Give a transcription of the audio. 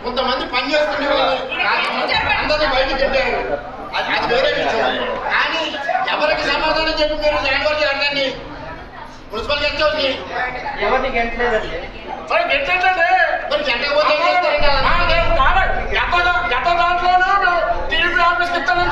కొంతమంది పని చేస్తుండే అందరినీ బయటకు పెట్టారు, అది వేరే విషయం. కానీ ఎవరికి సమాధానం చెప్పి మీరు హ్యాండ్ చేయడానికి మున్సిపల్ గెస్ట్ హౌస్ ఎవరిని గెంటలేదండి. మరి గెట్టండి మరి గెట్టకపోతే గత దాంట్లోనూ టీడీపీ ఆఫీస్కి ఇస్తానని